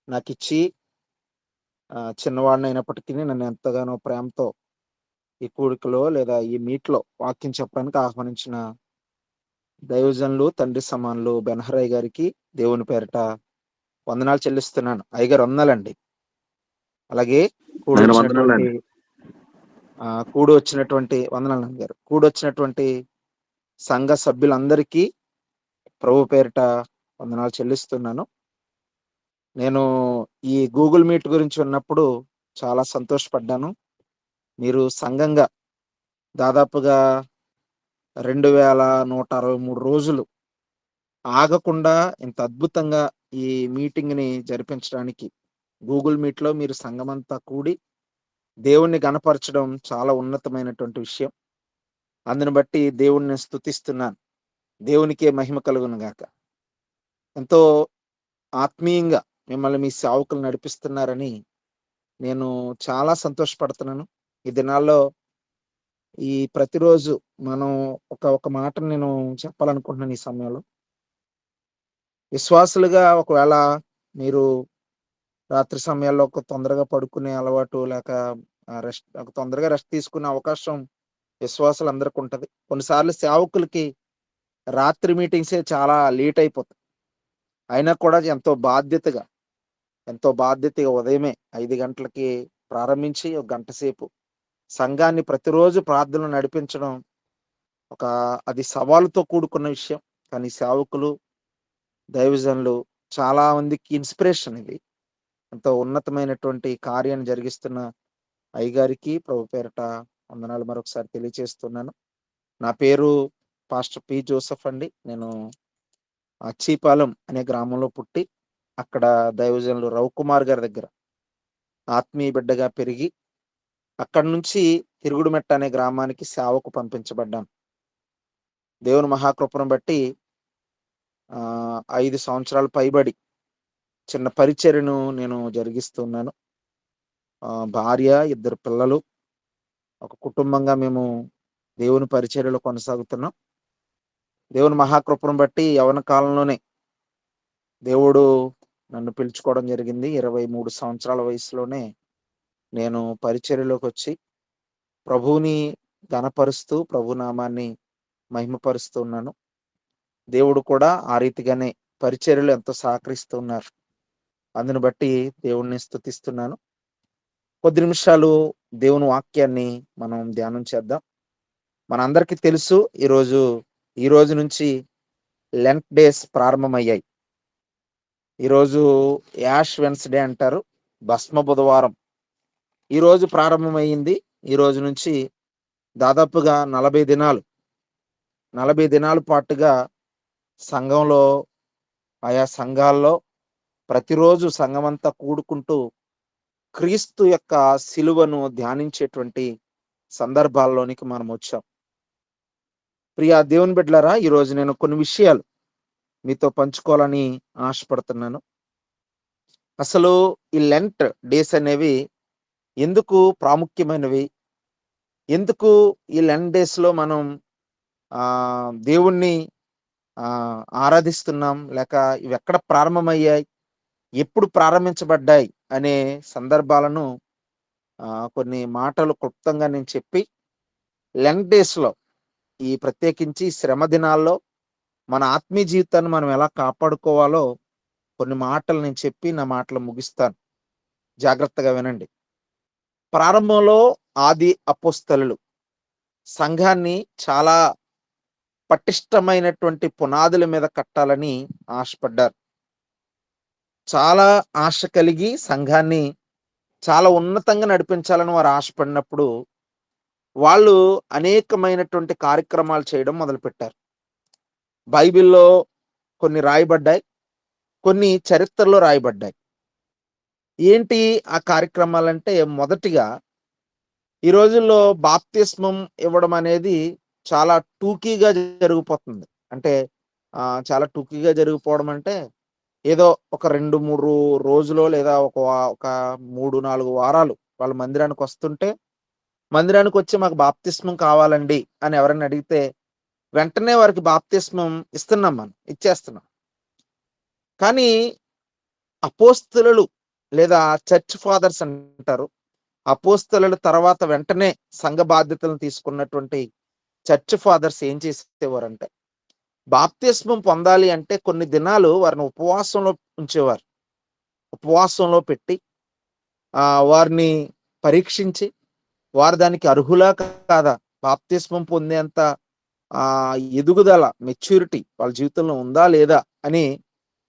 నాకిచ్చి చిన్నవాడినైనప్పటికీ నన్ను ఎంతగానో ప్రేమతో ఈ కూడికలో లేదా ఈ మీట్‌లో వాక్యం చెప్పడానికి ఆహ్వానించిన దైవజనులు, తండ్రి సమానులు బెనహరయ్య గారికి దేవుని పేరట వందనాలు చెల్లిస్తున్నాను. అయ్యగారు వందనాలండి. అలాగే నాయన కూడొచ్చినటువంటి వందనాలండి. వందనాలు నాన్నగారు. కూడొచ్చినటువంటి సంఘ సభ్యులందరికీ ప్రభు పేరిట వందనాలు చెల్లిస్తున్నాను. నేను ఈ గూగుల్ మీట్ గురించి విన్నప్పుడు చాలా సంతోషపడ్డాను. మీరు సంఘంగా దాదాపుగా 2163 రోజులు ఆగకుండా ఇంత అద్భుతంగా ఈ మీటింగ్‌ని జరిపించడానికి గూగుల్ మీట్‌లో మీరు సంఘమంతా కూడి దేవుణ్ణి గణపరచడం చాలా ఉన్నతమైనటువంటి విషయం. అందుని బట్టి దేవుడిని స్తుతిస్తున్నాను. దేవునికే మహిమ కలుగును గాక. ఎంతో ఆత్మీయంగా మిమ్మల్ని మీ సేవకులు నడిపిస్తున్నారని నేను చాలా సంతోషపడుతున్నాను. ఈ దినాల్లో ఈ ప్రతిరోజు మనం ఒక మాటను నేను చెప్పాలనుకుంటున్నాను ఈ సమయంలో. విశ్వాసులుగా ఒకవేళ మీరు రాత్రి సమయాల్లో తొందరగా పడుకునే అలవాటు లేక తొందరగా రెస్ట్ తీసుకునే అవకాశం విశ్వాసులందరికి ఉంటది. కొన్నిసార్లు సేవకులకి రాత్రి మీటింగ్సే చాలా లేట్ అయిపోతాయి. అయినా కూడా ఎంతో బాధ్యతగా ఉదయమే 5 గంటలకి ప్రారంభించి ఒక గంట సేపు సంఘాన్ని ప్రతిరోజు ప్రార్థనలు నడిపించడం ఒక అది సవాలుతో కూడుకున్న విషయం. కానీ సేవకులు, దైవజనులు చాలా మందికి ఇన్స్పిరేషన్ ఇది. ఎంతో ఉన్నతమైనటువంటి కార్యాన్ని జరిగిస్తున్న అయ్యగారికి ప్రభు పేరట వందనాలు మరొకసారి తెలియజేస్తున్నాను. నా పేరు పాస్టర్ పి. జోసెఫ్ అండి. నేను అచ్చీపాలెం అనే గ్రామంలో పుట్టి, అక్కడ దైవజనులు రవికుమార్ గారి దగ్గర ఆత్మీయ బిడ్డగా పెరిగి, అక్కడి నుంచి తిరుగుడుమెట్ట అనే గ్రామానికి సేవకు పంపించబడ్డాను. దేవుని మహాకృపను బట్టి 5 సంవత్సరాలు పైబడి చిన్న పరిచర్యను నేను జరిగిస్తున్నాను. భార్య, 2 పిల్లలు, ఒక కుటుంబంగా మేము దేవుని పరిచర్యలో కొనసాగుతున్నాం. దేవుని మహాకృపను బట్టి యవ్వన కాలంలోనే దేవుడు నన్ను పిలుచుకోవడం జరిగింది. 23 సంవత్సరాల వయసులోనే నేను పరిచర్యలోకొచ్చి ప్రభువుని ఘనపరుస్తూ, ప్రభు నామాన్ని మహిమపరుస్తూ ఉన్నాను. దేవుడు కూడా ఆ రీతిగానే పరిచర్యలో ఎంతో సహకరిస్తూ ఉన్నారు. అందుని బట్టి దేవుణ్ణి స్తుతిస్తున్నాను. కొద్ది నిమిషాలు దేవుని వాక్యాన్ని మనం ధ్యానం చేద్దాం. మనందరికీ తెలుసు ఈ రోజు నుంచి లెంట్ డేస్ ప్రారంభమయ్యాయి. ఈరోజు యాష్ వెన్స్‌డే అంటారు. భస్మ బుధవారం. ఈరోజు ప్రారంభమయ్యింది. ఈ రోజు నుంచి దాదాపుగా 40 దినాల పాటుగా సంఘంలో, ఆయా సంఘాల్లో ప్రతిరోజు సంఘమంతా కూడుకుంటూ క్రీస్తు యొక్క సిలువను ధ్యానించేటువంటి సందర్భాల్లోనికి మనం వచ్చాం. ప్రియ దేవుని బిడ్డలారా, ఈరోజు నేను కొన్ని విషయాలు మీతో పంచుకోవాలని ఆశపడుతున్నాను. అసలు ఈ లెంట్ డేస్ అనేవి ఎందుకు ప్రాముఖ్యమైనవి? ఎందుకు ఈ లెంట్ డేస్‌లో మనం దేవుణ్ణి ఆరాధిస్తున్నాం? లేక ఇవెక్కడ ప్రారంభమయ్యాయి? ఎప్పుడు ప్రారంభించబడ్డాయి? అనే సందర్భాలను కొన్ని మాటలు క్లుప్తంగా నేను చెప్పి, లెంట్ డేస్‌లో ఈ ప్రత్యేకించి శ్రమ దినాల్లో మన ఆత్మీయ జీవితాన్ని మనం ఎలా కాపాడుకోవాలో కొన్ని మాటలు నేను చెప్పి నా మాటలు ముగిస్తాను. జాగ్రత్తగా వినండి. ప్రారంభంలో ఆది అపోస్తలులు సంఘాన్ని చాలా పటిష్టమైనటువంటి పునాదుల మీద కట్టాలని ఆశపడ్డారు. చాలా ఆశ కలిగి సంఘాన్ని చాలా ఉన్నతంగా నడిపించాలని వారు ఆశపడినప్పుడు వాళ్ళు అనేకమైనటువంటి కార్యక్రమాలు చేయడం మొదలుపెట్టారు. బైబిల్‌లో కొన్ని రాయబడ్డాయి. కొన్ని చరిత్రలో రాయబడ్డాయి. ఏంటి ఆ కార్యక్రమాలంటే, మొదటిగా ఈ రోజుల్లో బాప్తిస్మం ఇవ్వడం అనేది చాలా టూకీగా జరిగిపోతుంది. అంటే చాలా టూకీగా జరిగిపోవడం అంటే, ఏదో ఒక 2, 3 రోజులో లేదా ఒక 3, 4 వారాలు వాళ్ళ మందిరానికొస్తుంటే, మందిరానికొచ్చి మాకు బాప్తిస్మం కావాలండి అని ఎవరైనా అడిగితే, వెంటనే వారికి బాప్తిస్మం ఇస్తున్నాం మనం. ఇచ్చేస్తున్నాం. కానీ అపోస్తలులు లేదా చర్చ్ ఫాదర్స్ అంటారు. అపోస్తలుల తర్వాత వెంటనే సంఘ బాధ్యతలను తీసుకున్నటువంటి చర్చ్ ఫాదర్స్ ఏం చేసేవారంటే, బాప్తిస్మం పొందాలి అంటే కొన్ని దినాలు వారిని ఉపవాసంలో ఉంచేవారు. ఉపవాసంలో పెట్టి వారిని పరీక్షించి, వారు దానికి అర్హులా కాదా? బాప్తిస్మం పొందేంత ఎదుగుదల, మెచ్యూరిటీ వాళ్ళ జీవితంలో ఉందా లేదా అని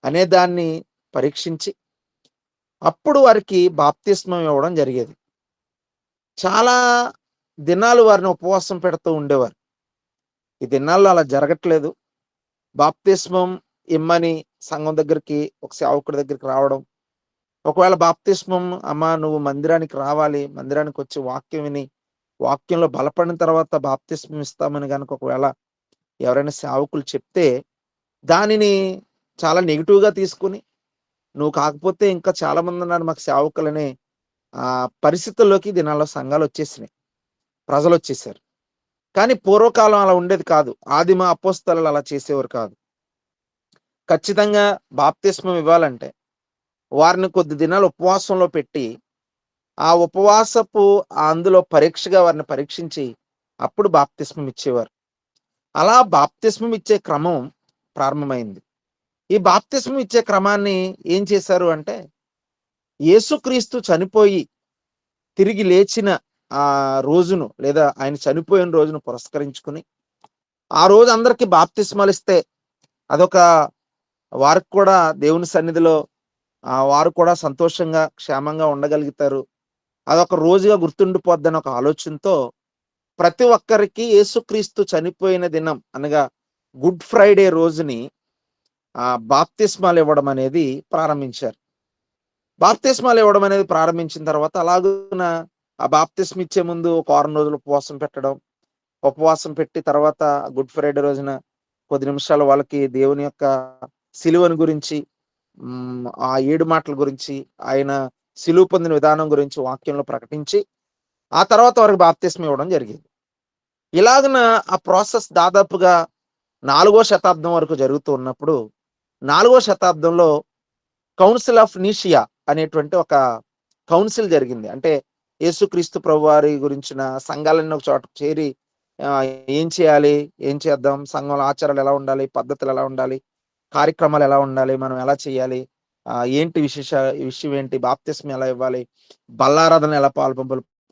అనే దాన్ని పరీక్షించి, అప్పుడు వారికి బాప్తిస్మం ఇవ్వడం జరిగేది. చాలా దినాలు వారిని ఉపవాసం పెడుతూ ఉండేవారు. ఈ దినాల్లో అలా జరగట్లేదు. బాప్తిస్మం ఇమ్మని సంఘం దగ్గరికి, ఒక సేవకుడి దగ్గరికి రావడం. ఒకవేళ బాప్తిస్మం అమ్మా నువ్వు మందిరానికి రావాలి. మందిరానికొచ్చి వాక్యం విని, వాక్యంలో బలపడిన తర్వాత బాప్తిస్మం ఇస్తామని గనక ఒకవేళ ఎవరైనా సేవకులు చెప్తే, దానిని చాలా నెగెటివ్‌గా తీసుకొని, నువ్వు కాకపోతే ఇంకా చాలా మందున్నారు మాకు సేవకులనే పరిస్థితుల్లోకి ఈ దినాల్లో సంఘాలొచ్చేసినాయి. ప్రజలొచ్చేసారు. కానీ పూర్వకాలం అలా ఉండేది కాదు. ఆదిమ అపోస్తలులు అలా చేసేవారు కాదు. ఖచ్చితంగా బాప్తిస్మం ఇవ్వాలంటే, వారిని కొద్ది దినాలు ఉపవాసంలో పెట్టి, ఆ ఉపవాసపు అందులో పరీక్షగా వారిని పరీక్షించి, అప్పుడు బాప్తిస్మం ఇచ్చేవారు. అలా బాప్తిస్మం ఇచ్చే క్రమం ప్రారంభమైంది. ఈ బాప్తిస్మం ఇచ్చే క్రమాన్ని ఏం చేశారు అంటే, యేసుక్రీస్తు చనిపోయి తిరిగి లేచిన రోజును లేదా ఆయన చనిపోయిన రోజును పురస్కరించుకొని, ఆ రోజు అందరికి బాప్తిస్మాలిస్తే అదొక వారికి కూడా దేవుని సన్నిధిలో వారు కూడా సంతోషంగా, క్షేమంగా ఉండగలుగుతారు. అదొక రోజుగా గుర్తుండిపోద్దని ఒక ఆలోచనతో ప్రతి ఒక్కరికి యేసుక్రీస్తు చనిపోయిన దినం అనగా గుడ్ ఫ్రైడే రోజుని బాప్తిస్మాలు ఇవ్వడం అనేది ప్రారంభించారు. బాప్తిస్మాలు ఇవ్వడం అనేది ప్రారంభించిన తర్వాత అలాగున ఆ బాప్తిస్మ ఇచ్చే ముందు ఒక వారం రోజులు ఉపవాసం పెట్టడం. ఉపవాసం పెట్టి తర్వాత గుడ్ ఫ్రైడే రోజున కొద్ది నిమిషాలు వాళ్ళకి దేవుని యొక్క సిలువను గురించి, ఆ 7 మాటల గురించి, ఆయన సిలువ పొందిన విధానం గురించి వాక్యంలో ప్రకటించి, ఆ తర్వాత వారికి బాప్తిస్మ ఇవ్వడం జరిగింది. ఇలాగున ఆ ప్రాసెస్ దాదాపుగా 4వ శతాబ్దం వరకు జరుగుతూ ఉన్నప్పుడు, 4వ శతాబ్దంలో కౌన్సిల్ ఆఫ్ నీషియా అనేటువంటి ఒక కౌన్సిల్ జరిగింది. అంటే యేసుక్రీస్తు ప్రభువారి గురించిన సంఘాలన్నీ ఒక చోట చేరి ఏం చేయాలి? ఏం చేద్దాం? సంఘంలో ఆచారాలు ఎలా ఉండాలి? పద్ధతులు ఎలా ఉండాలి? కార్యక్రమాలు ఎలా ఉండాలి? మనం ఎలా చేయాలి? ఏంటి విషయం ఏంటి? బాప్తిస్మం ఎలా ఇవ్వాలి? బల్లారాధన ఎలా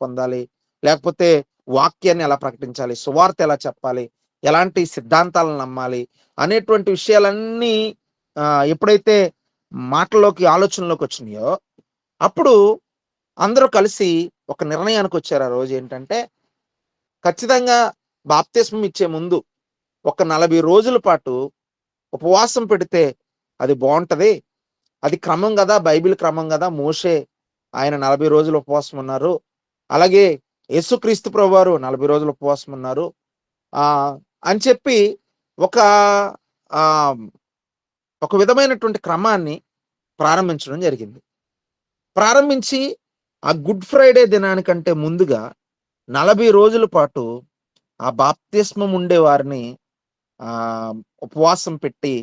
పొందాలి? లేకపోతే వాక్యాన్ని ఎలా ప్రకటించాలి? సువార్త ఎలా చెప్పాలి? ఎలాంటి సిద్ధాంతాలను నమ్మాలి? అనేటువంటి విషయాలన్నీ ఎప్పుడైతే మాటల్లోకి, ఆలోచనలోకి వచ్చినాయో, అప్పుడు అందరూ కలిసి ఒక నిర్ణయానికి వచ్చారు. ఆ రోజు ఏంటంటే, ఖచ్చితంగా బాప్తిస్మం ఇచ్చే ముందు ఒక 40 రోజుల పాటు ఉపవాసం పెడితే అది బావుంటది. అది క్రమం గదా! బైబిల్ క్రమం గదా! మోషే ఆయన 40 రోజులు ఉపవాసం ఉన్నారు. అలాగే యేసుక్రీస్తు ప్రభువారు 40 రోజులు ఉపవాసం ఉన్నారు. అని చెప్పి ఒక ఆహ్, ఒక విధమైనటువంటి క్రమాన్ని ప్రారంభించడం జరిగింది. ప్రారంభించి ఆ గుడ్ ఫ్రైడే దినానికంటే ముందుగా 40 రోజుల పాటు ఆ బాప్తిస్మం ఉండే వారిని ఆహ్, ఉపవాసం పెట్టి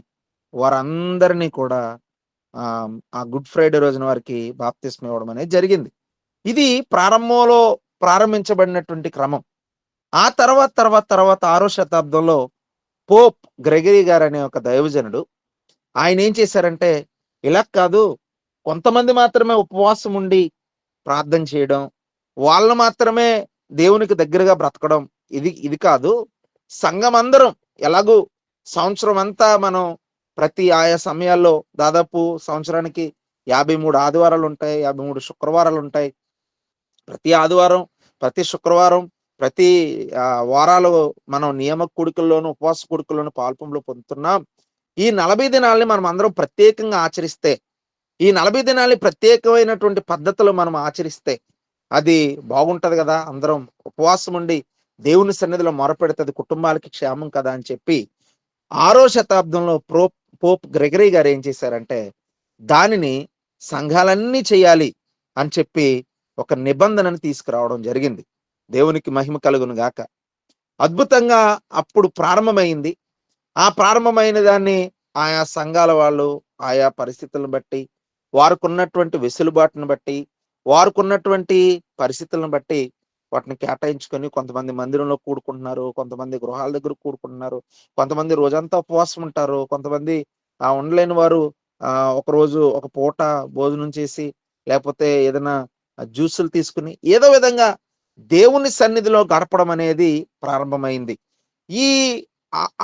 వారందరినీ కూడా ఆ గుడ్ ఫ్రైడే రోజున వారికి బాప్తిస్మం ఇవ్వడం అనేది జరిగింది. ఇది ప్రారంభంలో ప్రారంభించబడినటువంటి క్రమం. ఆ తర్వాత 6వ శతాబ్దంలో పోప్ గ్రెగరీ గారనే ఒక దైవజనుడు ఆయనేం చేశారంటే, ఇలా కాదు కొంతమంది మాత్రమే ఉపవాసం ఉండి ప్రార్థన చేయడం, వాళ్ళు మాత్రమే దేవునికి దగ్గరగా బ్రతకడం ఇది కాదు. సంఘమందరం ఎలాగూ సంవత్సరం అంతా మనం ప్రతి ఆయా సమయాల్లో దాదాపు సంవత్సరానికి 53 ఆదివారాలుంటాయి. 53 శుక్రవారాలుంటాయి. ప్రతి ఆదివారం, ప్రతి శుక్రవారం, ప్రతి వారాలు మనం నియమ కూడికల్లోను, ఉపవాస కూడికల్లోను పాల్పొంపులు పొందుతున్నాం. ఈ 40 దినాల్ని మనం అందరం ప్రత్యేకంగా ఆచరిస్తే, ఈ 40 దినాల్ని ప్రత్యేకమైనటువంటి పద్ధతిలో మనం ఆచరిస్తే, అది బాగుంటది గదా! అందరం ఉపవాసం ఉండి దేవుని సన్నిధిలో మొరపెడితే అది కుటుంబాలకి క్షేమం కదా! అని చెప్పి 6వ శతాబ్దంలో పోప్ గ్రెగరీ గారు ఏం చేశారంటే, దానిని సంఘాలన్నీ చేయాలి అని చెప్పి ఒక నిబంధనను తీసుకురావడం జరిగింది. దేవునికి మహిమ కలుగును గాక. అద్భుతంగా అప్పుడు ప్రారంభమైంది. ఆ ప్రారంభమైన దాన్ని ఆయా సంఘాల వాళ్ళు, ఆయా పరిస్థితులను బట్టి వారికున్నటువంటి వెసులుబాటును బట్టి, వారికున్నటువంటి పరిస్థితులను బట్టి వాటిని కేటాయించుకొని కొంతమంది మందిరంలో కూడుకుంటున్నారు, కొంతమంది గృహాల దగ్గర కూడుకుంటున్నారు, కొంతమంది రోజంతా ఉపవాసం ఉంటారు, కొంతమంది ఉండలేని వారు ఒకరోజు ఒక పూట భోజనం చేసి, లేకపోతే ఏదైనా జ్యూసులు తీసుకుని ఏదో విధంగా దేవుని సన్నిధిలో గడపడం అనేది ప్రారంభమైంది. ఈ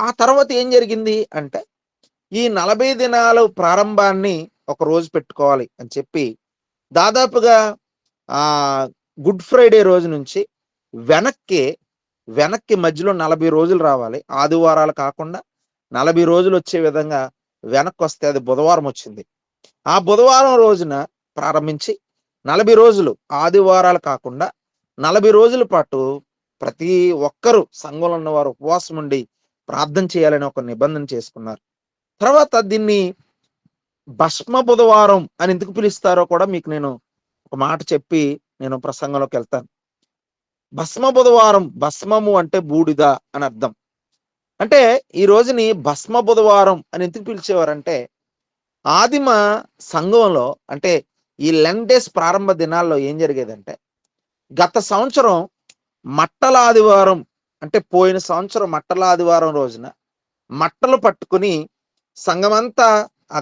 ఆ తర్వాత ఏం జరిగింది అంటే, ఈ 40 దినాలు ప్రారంభాన్ని ఒక రోజు పెట్టుకోవాలి అని చెప్పి దాదాపుగా గుడ్ ఫ్రైడే రోజు నుంచి వెనక్కి వెనక్కి మధ్యలో 40 రోజులు రావాలి. ఆదివారాలు కాకుండా 40 రోజులు వచ్చే విధంగా వెనక్కొస్తే అది బుధవారం వచ్చింది. ఆ బుధవారం రోజున ప్రారంభించి 40 రోజులు ఆదివారాలు కాకుండా 40 రోజుల పాటు ప్రతి ఒక్కరూ సంఘంలో ఉన్నవారు ఉపవాసం ఉండి ప్రార్థన చేయాలని ఒక నిబంధన చేసుకున్నారు. తర్వాత దీన్ని భస్మ బుధవారం అని ఎందుకు పిలుస్తారో కూడా మీకు నేను ఒక మాట చెప్పి నేను ప్రసంగంలోకి వెళ్తాను. భస్మ బుధవారం, భస్మము అంటే బూడిద అని అర్థం. అంటే ఈ రోజుని భస్మ బుధవారం అని ఎందుకు పిలిచేవారంటే, ఆదిమ సంఘంలో అంటే ఈ లెంట్ డేస్ ప్రారంభ దినాల్లో ఏం జరిగేదంటే, గత సంవత్సరం మట్టల ఆదివారం అంటే పోయిన సంవత్సరం మట్టల ఆదివారం రోజున మట్టలు పట్టుకుని సంఘమంతా ఆ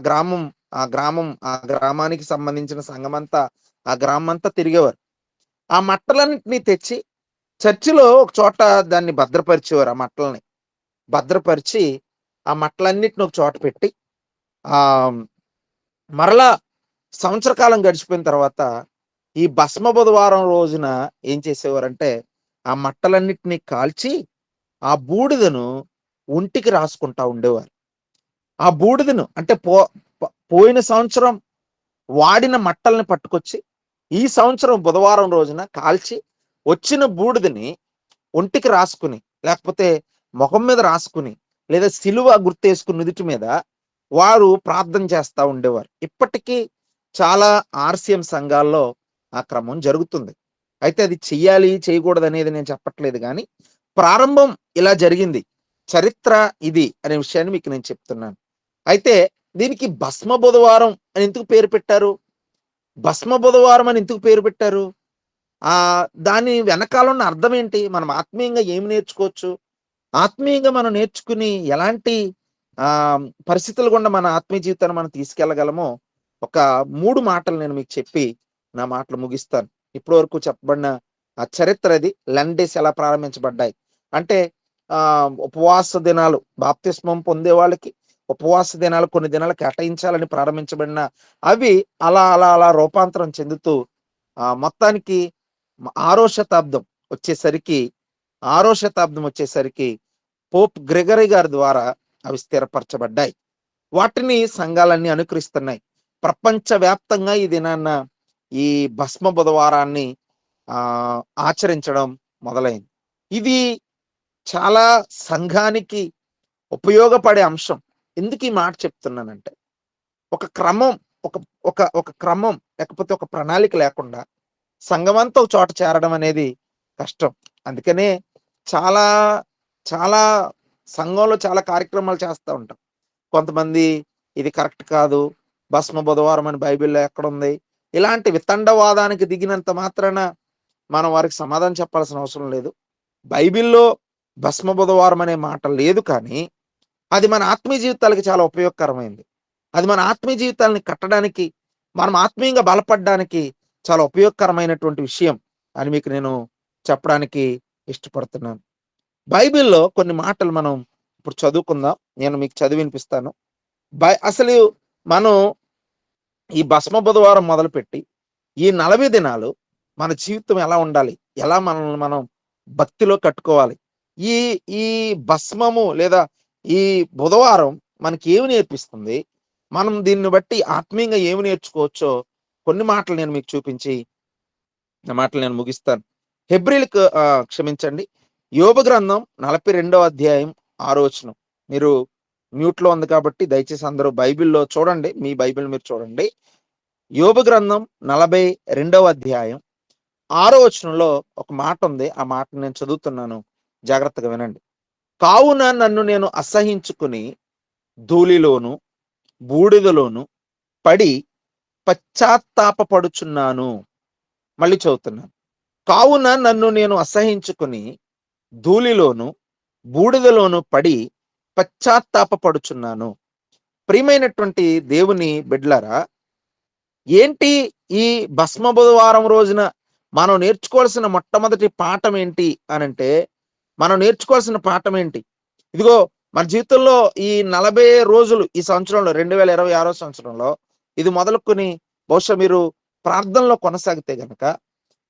గ్రామానికి సంబంధించిన సంఘమంతా ఆ గ్రామం అంతా తిరిగేవారు. ఆ మట్టలన్నింటినీ తెచ్చి చర్చిలో ఒక చోట దాన్ని భద్రపరిచేవారు. ఆ మట్టలని భద్రపరిచి ఆ మట్టలన్నిటిని ఒక చోట పెట్టి ఆ మరలా సంవత్సర కాలం గడిచిపోయిన తర్వాత ఈ భస్మ బుధవారం రోజున ఏం చేసేవారంటే, ఆ మట్టలన్నిటినీ కాల్చి ఆ బూడిదను ఒంటికి రాసుకుంటా ఉండేవారు. ఆ బూడిదను అంటే పోయిన సంవత్సరం వాడిన మట్టల్ని పట్టుకొచ్చి ఈ సంవత్సరం బుధవారం రోజున కాల్చి వచ్చిన బూడిదని ఒంటికి రాసుకుని, లేకపోతే ముఖం మీద రాసుకుని, లేదా సిలువ గుర్తేసుకుని నుదుటి మీద వారు ప్రార్థన చేస్తూ ఉండేవారు. ఇప్పటికీ చాలా ఆర్సిఎం సంఘాల్లో ఆ క్రమం జరుగుతుంది. అయితే అది చెయ్యాలి చేయకూడదు అనేది నేను చెప్పట్లేదు, కానీ ప్రారంభం ఇలా జరిగింది, చరిత్ర ఇది అనే విషయాన్ని మీకు నేను చెప్తున్నాను. అయితే దీనికి భస్మ బుధవారం అని ఎందుకు పేరు పెట్టారు? భస్మ బుధవారం అని ఎందుకు పేరు పెట్టారు? దాని వెనకాల ఉన్న అర్థం ఏంటి? మనం ఆత్మీయంగా ఏమి నేర్చుకోవచ్చు? ఆత్మీయంగా మనం నేర్చుకుని ఎలాంటి పరిస్థితులు గుండా మన ఆత్మీయ జీవితాన్ని మనం తీసుకెళ్ళగలమో ఒక 3 మాటలు నేను మీకు చెప్పి నా మాటలు ముగిస్తాను. ఇప్పటి వరకు చెప్పబడిన ఆ చరిత్ర అది, లెంట్ డేస్ ఎలా ప్రారంభించబడ్డాయి అంటే, ఉపవాస దినాలు బాప్తిస్మం పొందే వాళ్ళకి ఉపవాస దినాలు కొన్ని దినాలు కేటాయించాలని ప్రారంభించబడిన అవి అలా అలా అలా రూపాంతరం చెందుతూ మొత్తానికి 6వ శతాబ్దం వచ్చేసరికి పోప్ గ్రెగరీ గారి ద్వారా అవి స్థిరపరచబడ్డాయి. వాటిని సంఘాలన్నీ అనుకరిస్తున్నాయి. ప్రపంచవ్యాప్తంగా ఈ దినాన్న ఈ భస్మ బుధవారాన్ని ఆచరించడం మొదలైంది. ఇది చాలా సంఘానికి ఉపయోగపడే అంశం. ఎందుకు ఈ మాట చెప్తున్నానంటే, ఒక క్రమం ఒక క్రమం లేకపోతే ఒక ప్రణాళిక లేకుండా సంఘమంతా ఒక చోట చేరడం అనేది కష్టం. అందుకనే చాలా చాలా సంఘంలో చాలా కార్యక్రమాలు చేస్తూ ఉంటాం. కొంతమంది ఇది కరెక్ట్ కాదు, భస్మ బుధవారం అని బైబిల్లో ఎక్కడుంది, ఇలాంటి వితండవాదానికి దిగినంత మాత్రాన మనం వారికి సమాధానం చెప్పాల్సిన అవసరం లేదు. బైబిల్లో భస్మ బుధవారం అనే మాట లేదు, కానీ అది మన ఆత్మీయ జీవితాలకి చాలా ఉపయోగకరమైంది. అది మన ఆత్మీయ జీవితాలని కట్టడానికి, మనం ఆత్మీయంగా బలపడడానికి చాలా ఉపయోగకరమైనటువంటి విషయం అని మీకు నేను చెప్పడానికి ఇష్టపడుతున్నాను. బైబిల్లో కొన్ని మాటలు మనం ఇప్పుడు చదువుకుందాం. నేను మీకు చదివి వినిపిస్తాను. అసలు మనం ఈ భస్మ బుధవారం మొదలుపెట్టి ఈ 40 దినాలు మన జీవితం ఎలా ఉండాలి, ఎలా మనల్ని మనం భక్తిలో కట్టుకోవాలి, ఈ ఈ భస్మము లేదా ఈ బుధవారం మనకి ఏమి నేర్పిస్తుంది, మనం దీన్ని బట్టి ఆత్మీయంగా ఏమి నేర్చుకోవచ్చో కొన్ని మాటలు నేను మీకు చూపించి నా మాటలు నేను ముగిస్తాను. హెబ్రీలకు క్షమించండి, యోబు గ్రంథం 42వ అధ్యాయం 6వ వచనం. మీరు మ్యూట్లో ఉంది కాబట్టి దయచేసి అందరూ బైబిల్లో చూడండి, మీ బైబిల్ మీరు చూడండి. యోబు గ్రంథం 42వ అధ్యాయం 6వ వచనంలో ఒక మాట ఉంది. ఆ మాట నేను చదువుతున్నాను, జాగ్రత్తగా వినండి. కావున నన్ను నేను అసహించుకుని ధూళిలోను బూడిదలోను పడి పశ్చాత్తాపపడుచున్నాను. మళ్ళీ చదువుతున్నాను. కావున నన్ను నేను అసహించుకుని ధూళిలోను బూడిదలోను పడి పశ్చాత్తాపపడుచున్నాను. ప్రియమైనటువంటి దేవుని బిడ్డలారా, ఏంటి ఈ భస్మ బుధవారం రోజున మనం నేర్చుకోవాల్సిన మొట్టమొదటి పాఠం ఏంటి అనంటే, మనం నేర్చుకోవాల్సిన పాఠం ఏంటి? ఇదిగో మన జీవితంలో ఈ 40 రోజులు ఈ సంవత్సరంలో 2026 సంవత్సరంలో ఇది మొదలుకొని బహుశా మీరు ప్రార్థనలో కొనసాగితే గనక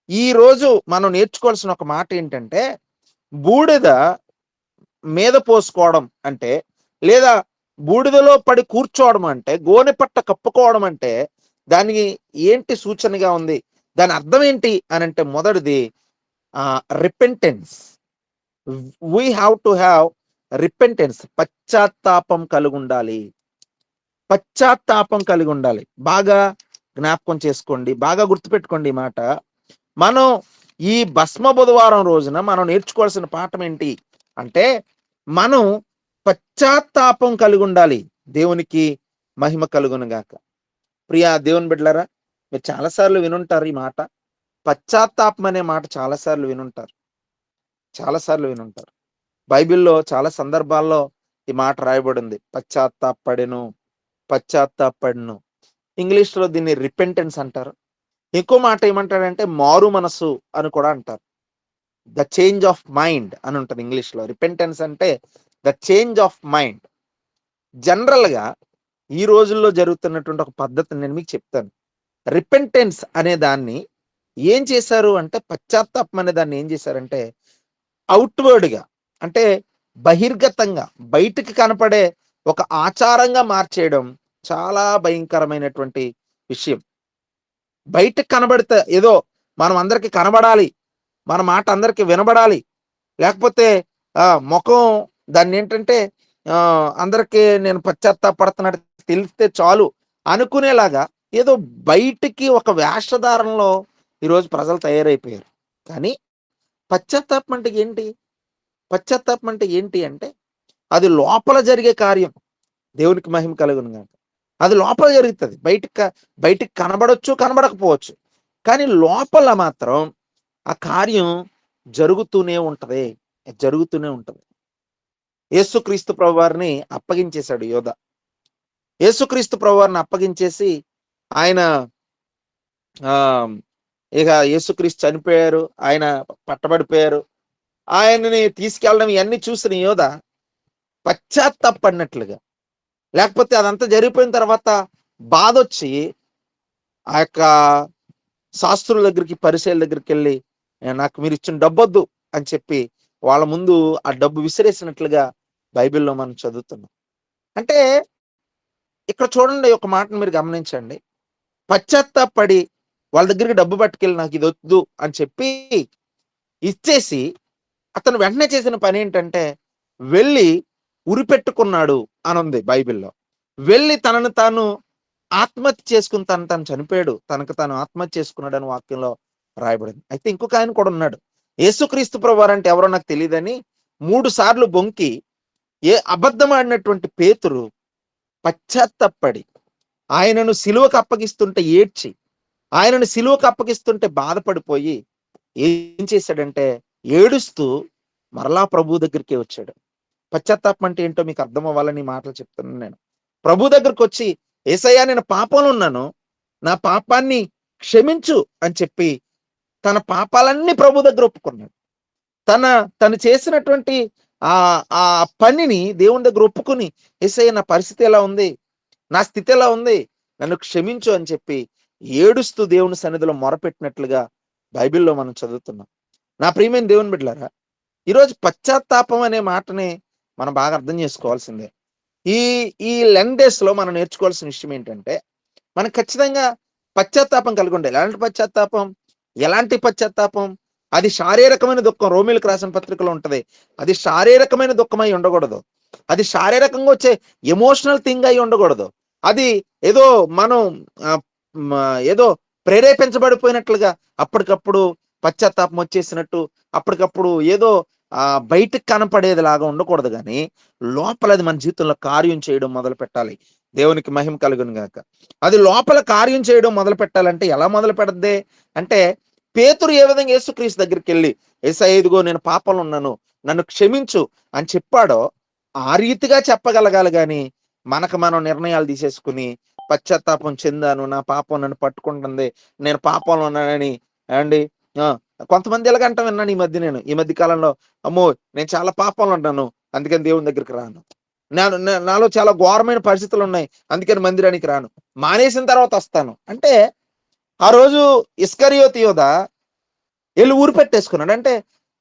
ఈ రోజు మనం నేర్చుకోవాల్సిన ఒక మాట ఏంటంటే, బూడిద మీద పోసుకోవడం అంటే, లేదా బూడిదలో పడి కూర్చోవడం అంటే, గోనె పట్ట కప్పుకోవడం అంటే దానికి ఏంటి సూచనగా ఉంది? దాని అర్థం ఏంటి అనంటే, మొదటిది repentance. We have to have repentance. పశ్చాత్తాపం కలిగి ఉండాలి. పశ్చాత్తాపం కలిగి ఉండాలి. బాగా జ్ఞాపకం చేసుకోండి, బాగా గుర్తుపెట్టుకోండి ఈ మాట. మనం ఈ భస్మ బుధవారం రోజున మనం నేర్చుకోవాల్సిన పాఠం ఏంటి అంటే, మనం పశ్చాత్తాపం కలిగి ఉండాలి. దేవునికి మహిమ కలుగును గాక. ప్రియా దేవుని బిడ్డలారా, మీరు చాలాసార్లు వినుంటారు ఈ మాట. పశ్చాత్తాపం అనే మాట చాలాసార్లు వినుంటారు. చాలాసార్లు వినుంటారు. బైబిల్‌లో చాలా సందర్భాల్లో ఈ మాట రాయబడింది. పశ్చాత్తాపడెను, పశ్చాత్తాపడెను. ఇంగ్లీష్‌లో దీన్ని రిపెంటెన్స్ అంటారు. ఇంకో మాట ఏమంటాడంటే మారు మనసు అని కూడా అంటారు. ద చేంజ్ ఆఫ్ మైండ్ అని ఉంటది ఇంగ్లీష్‌లో. రిపెంటెన్స్ అంటే ద చేంజ్ ఆఫ్ మైండ్. జనరల్‌గా ఈ రోజుల్లో జరుగుతున్నటువంటి ఒక పద్ధతిని నేను మీకు చెప్తాను. రిపెంటెన్స్ అనే దాన్ని ఏం చేశారు అంటే, పశ్చాత్తాపం అనే దాన్ని ఏం చేశారంటే, అవుట్‌వర్డ్‌గా అంటే బహిర్గతంగా బయటికి కనపడే ఒక ఆచారంగా మార్చేయడం చాలా భయంకరమైనటువంటి విషయం. బయటకు కనబడితే ఏదో మనం అందరికి కనబడాలి, మన మాట అందరికి వినబడాలి, లేకపోతే ముఖం దాన్ని ఏంటంటే అందరికీ నేను పశ్చాత్తాపడుతున్నట్టు తెలిస్తే చాలు అనుకునేలాగా ఏదో బయటికి ఒక వేషధారణలో ఈరోజు ప్రజలు తయారైపోయారు. కానీ పశ్చాత్తాపం అంటే ఏంటి? పశ్చాత్తాపం అంటే ఏంటి అంటే, అది లోపల జరిగే కార్యం. దేవునికి మహిమ కలుగును గాక. అది లోపల జరుగుతుంది. బయటికి కనబడొచ్చు, కనబడకపోవచ్చు. కానీ లోపల మాత్రం ఆ కార్యం జరుగుతూనే ఉంటది. జరుగుతూనే ఉంటది. యేసుక్రీస్తు ప్రభువారిని అప్పగించేశాడు యోధ. యేసుక్రీస్తు ప్రభువారిని అప్పగించేసి ఆయన ఇక యేసుక్రీస్తు చనిపోయారు. ఆయన పట్టబడిపోయారు. ఆయనని తీసుకెళ్ళడం ఇవన్నీ చూసిన యోధ పశ్చాత్తాపడినట్లుగా, లేకపోతే అదంతా జరిగిపోయిన తర్వాత బాధొచ్చి ఆ యొక్క శాస్త్రుల దగ్గరికి, పరిసయ్యుల దగ్గరికి వెళ్ళి, నాకు మీరు ఇచ్చిన డబ్బొద్దు అని చెప్పి వాళ్ళ ముందు ఆ డబ్బు విసిరేసినట్లుగా బైబిల్లో మనం చదువుతున్నాం. అంటే ఇక్కడ చూడండి, ఒక మాటను మీరు గమనించండి. పశ్చాత్తాపడి వాళ్ళ దగ్గరికి డబ్బు పట్టుకెళ్ళి నాకు ఇది వద్దు అని చెప్పి ఇచ్చేసి, అతను వెంటనే చేసిన పని ఏంటంటే వెళ్ళి ఉరిపెట్టుకున్నాడు అని ఉంది బైబిల్లో. వెళ్ళి తనను తాను ఆత్మహత్య చేసుకుని తను చనిపోయాడు. తనకు తాను ఆత్మహత్య చేసుకున్నాడు అని వాక్యంలో రాయబడింది. అయితే ఇంకొక ఆయన కూడా ఉన్నాడు. యేసుక్రీస్తు ప్రభువారు అంటే ఎవరో నాకు తెలియదని 3 సార్లు బొంకి అబద్ధం ఆడినటువంటి పేతురు పశ్చాత్తాపడి ఆయనను సిలువకు అప్పగిస్తుంటే ఏడ్చి, ఆయనను సిలువకు అప్పగిస్తుంటే బాధపడిపోయి ఏం చేశాడంటే ఏడుస్తూ మరలా ప్రభు దగ్గరికే వచ్చాడు. పశ్చాత్తాపం అంటే ఏంటో మీకు అర్థం అవ్వాలని మాటలు చెప్తున్నాను నేను. ప్రభు దగ్గరకు వచ్చి, యేసయ్యా నేను పాపంలో ఉన్నాను, నా పాపాన్ని క్షమించు అని చెప్పి తన పాపాలన్నీ ప్రభు దగ్గర ఒప్పుకున్నాడు. తను చేసినటువంటి ఆ పనిని దేవుని దగ్గర ఒప్పుకుని, యేసయ్య నా పరిస్థితి ఎలా ఉంది, నా స్థితి ఎలా ఉంది, నన్ను క్షమించు అని చెప్పి ఏడుస్తూ దేవుని సన్నిధిలో మొరపెట్టినట్లుగా బైబిల్లో మనం చదువుతున్నాం. నా ప్రియమైన దేవుని బిడ్డలారా, ఈరోజు పశ్చాత్తాపం అనే మాటని మనం బాగా అర్థం చేసుకోవాల్సిందే. ఈ ఈ లెంగ్ డేస్ లో మనం నేర్చుకోవాల్సిన విషయం ఏంటంటే, మనం ఖచ్చితంగా పశ్చాత్తాపం కలిగి ఉండాలి. ఎలాంటి పశ్చాత్తాపం? అది శారీరకమైన దుఃఖం. రోమిలకు రాసిన పత్రికలో ఉంటది. అది శారీరకమైన దుఃఖమై ఉండకూడదు. అది శారీరకంగా వచ్చే ఎమోషనల్ థింగ్ అయి ఉండకూడదు. అది ఏదో మనం ఏదో ప్రేరేపించబడిపోయినట్లుగా అప్పటికప్పుడు పశ్చాత్తాపం వచ్చేసినట్టు అప్పటికప్పుడు ఏదో బయటకు కనపడేది లాగా ఉండకూడదు. కానీ లోపల అది మన జీవితంలో కార్యం చేయడం మొదలు పెట్టాలి. దేవునికి మహిమ కలుగును గాక. అది లోపల కార్యం చేయడం మొదలు పెట్టాలంటే ఎలా మొదలు పెడద్ది అంటే, పేతురు ఏ విధంగా యేసుక్రీస్తు దగ్గరికి వెళ్ళి, యేసయ్య ఇదిగో నేను పాపంలో ఉన్నాను, నన్ను క్షమించు అని చెప్పాడో ఆ రీతిగా చెప్పగలగాలి గాని, మనకు మనం నిర్ణయాలు తీసేసుకుని పశ్చాత్తాపం చెందాను, నా పాపం నన్ను పట్టుకుంటుంది, నేను పాపంలో ఉన్నానని అండి. కొంతమంది ఎలాగంటాం విన్నాను ఈ మధ్య కాలంలో, అమ్మో నేను చాలా పాపంలో ఉన్నాను, అందుకని దేవుని దగ్గరికి రాను, నాలో చాలా ఘోరమైన పరిస్థితులు ఉన్నాయి, అందుకని మందిరానికి రాను, మానేసిన తర్వాత వస్తాను అంటే, ఆ రోజు ఇస్కరియోతు యోధ వెళ్ళి ఊరు పెట్టేసుకున్నాడు. అంటే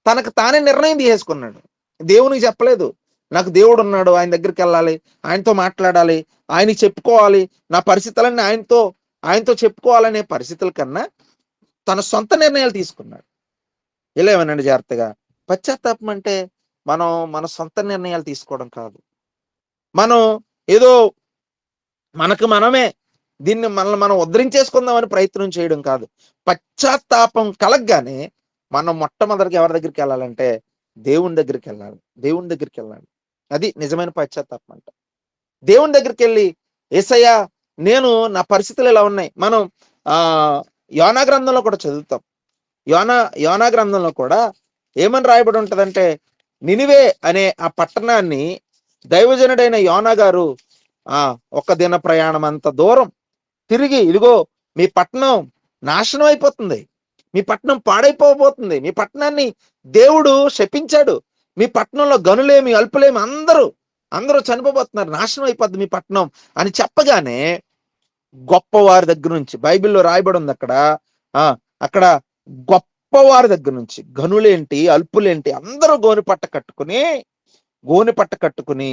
తనకు తానే నిర్ణయం తీసేసుకున్నాడు, దేవునికి చెప్పలేదు. నాకు దేవుడు ఉన్నాడు, ఆయన దగ్గరికి వెళ్ళాలి, ఆయనతో మాట్లాడాలి, ఆయనకి చెప్పుకోవాలి, నా పరిస్థితులన్నీ ఆయనతో చెప్పుకోవాలనే పరిస్థితుల కన్నా తన సొంత నిర్ణయాలు తీసుకున్నాడు. ఇలా ఏమనండి జాగ్రత్తగా, పశ్చాత్తాపం అంటే మనం మన సొంత నిర్ణయాలు తీసుకోవడం కాదు. మనం ఏదో మనకు మనమే దీన్ని మనల్ని మనం ఉద్ధరించేసుకుందామని ప్రయత్నం చేయడం కాదు. పశ్చాత్తాపం కలగగానే మనం మొట్టమొదటిగా ఎవరి దగ్గరికి వెళ్ళాలంటే దేవుని దగ్గరికి వెళ్ళాలి. అది నిజమైన పశ్చాత్తాపం అంటే. దేవుని దగ్గరికి వెళ్ళి, యేసయ్యా నేను నా పరిస్థితులు ఇలా ఉన్నాయి. మనం యోనా గ్రంథంలో కూడా చదువుతాం. యోనా గ్రంథంలో కూడా ఏమని రాయబడి ఉంటదంటే, నినివే అనే ఆ పట్టణాన్ని దైవజనుడైన యోనా గారు ఒక దిన ప్రయాణం అంత దూరం తిరిగి, ఇదిగో మీ పట్టణం నాశనం అయిపోతుంది, మీ పట్టణం పాడైపోబోతుంది, మీ పట్టణాన్ని దేవుడు శపించాడు, మీ పట్టణంలో గనులేమి అల్పులేమి అందరూ చనిపోబోతున్నారు, నాశనం అయిపోద్ది మీ పట్టణం అని చెప్పగానే గొప్పవారి దగ్గర నుంచి, బైబిల్లో రాయబడి ఉంది అక్కడ గొప్పవారి దగ్గర నుంచి, గనులేంటి అల్పులేంటి అందరూ గోని పట్ట కట్టుకుని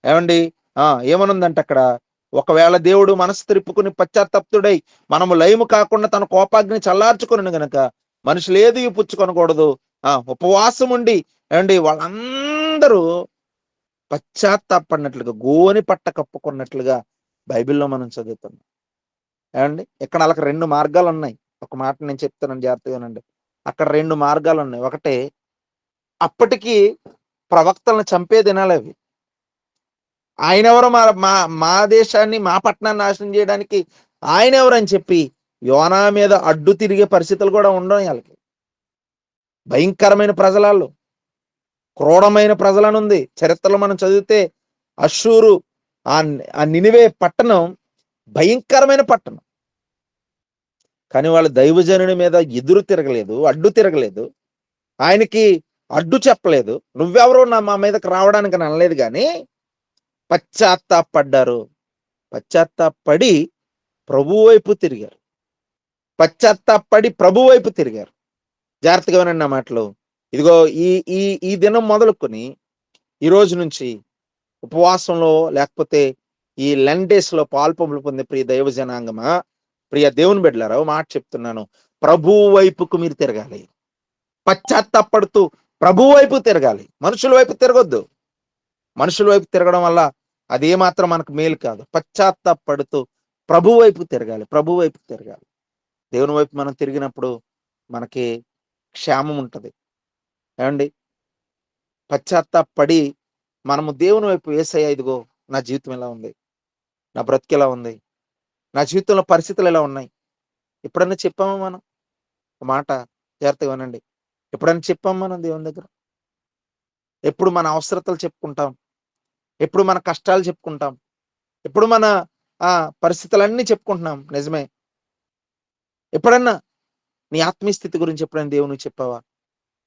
ఏమండి ఏమనుందంటే అక్కడ, ఒకవేళ దేవుడు మనసు త్రిప్పుకుని పశ్చాత్తప్తుడై మనము లయము కాకుండా తన కోపాగ్ని చల్లార్చుకుని గనక మనుషులు ఏది పుచ్చుకొనకూడదు, ఉపవాసం ఉండి ఏమండి వాళ్ళందరూ పశ్చాత్తాపడినట్లుగా గోని పట్ట కప్పుకున్నట్లుగా బైబిల్లో మనం చదువుతున్నాం. ఏమండి ఇక్కడ వాళ్ళకి 2 మార్గాలు ఉన్నాయి. ఒక మాట నేను చెప్తాను జాగ్రత్తగానండి. అక్కడ 2 మార్గాలు ఉన్నాయి. ఒకటి, అప్పటికి ప్రవక్తలను చంపే దినాలు అవి. ఆయన ఎవరో మా దేశాన్ని మా పట్టణాన్ని నాశనం చేయడానికి ఆయన ఎవరు అని చెప్పి యోనా మీద అడ్డు తిరిగే పరిస్థితులు కూడా ఉండవు. వాళ్ళకి భయంకరమైన ప్రజలలో, క్రూరమైన ప్రజలనుంది. చరిత్రలో మనం చదివితే అష్షూరు ఆ నినివే పట్టణం భయంకరమైన పట్టణం. కానీ వాళ్ళు దైవజనుని మీద ఎదురు తిరగలేదు, అడ్డు తిరగలేదు, ఆయనకి అడ్డు చెప్పలేదు, నువ్వెవరో మా మీదకి రావడానికి అనలేదు. కానీ పశ్చాత్తాపడి ప్రభు వైపు తిరిగారు. జాగ్రత్తగా వినండి నా మాటలు. ఇదిగో ఈ దినం మొదలుకొని ఈ రోజు నుంచి ఉపవాసంలో లేకపోతే ఈ లెన్ డేస్ లో పాల్పొంపులు పొందే ప్రియ దైవ జనాంగమా, ప్రియ దేవుని బిడ్డలారా, మాట చెప్తున్నాను, ప్రభు వైపుకు మీరు తిరగాలి. పశ్చాత్తాపడుతూ ప్రభు వైపు తిరగాలి, మనుషుల వైపు తిరగొద్దు. మనుషుల వైపు తిరగడం వల్ల అదేమాత్రం మనకు మేలు కాదు. పశ్చాత్తాపడుతూ ప్రభు వైపు తిరగాలి. దేవుని వైపు మనం తిరిగినప్పుడు మనకి క్షేమం ఉంటుంది. ఏమండి, పశ్చాత్తాపడి మనము దేవుని వైపు, యేసయ్య ఇదిగో నా జీవితం ఎలా ఉంది, నా బ్రతికి ఎలా ఉంది, నా జీవితంలో పరిస్థితులు ఎలా ఉన్నాయి, ఎప్పుడన్నా చెప్పామా మనం? మాట జాగ్రత్తగా వినండి. ఎప్పుడన్నా చెప్పాం మనం దేవుని దగ్గర? ఎప్పుడు మన అవసరతలు చెప్పుకుంటాం, ఎప్పుడు మన కష్టాలు చెప్పుకుంటాం, ఎప్పుడు మన పరిస్థితులన్నీ చెప్పుకుంటున్నాం. నిజమే. ఎప్పుడన్నా నీ ఆత్మీయ స్థితి గురించి ఎప్పుడైనా దేవునికి చెప్పావా?